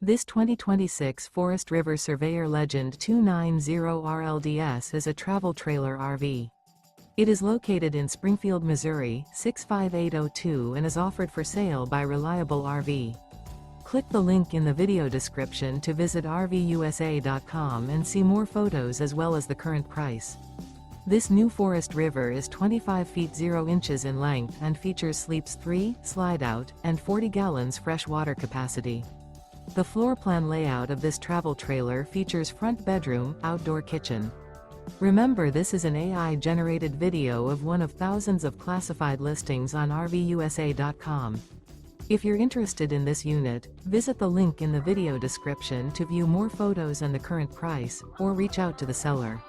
This 2026 Forest River Surveyor Legend 290RLDS is a travel trailer RV. It is located in Springfield, Missouri, 65802 and is offered for sale by Reliable RV. Click the link in the video description to visit RVUSA.com and see more photos as well as the current price. This new Forest River is 25 feet 0 inches in length and features sleeps 3, Slideout, and 40 gallons fresh water capacity. The floor plan layout of this travel trailer features front bedroom, outdoor kitchen. Remember, this is an AI-generated video of one of thousands of classified listings on RVUSA.com. If you're interested in this unit, visit the link in the video description to view more photos and the current price, or reach out to the seller.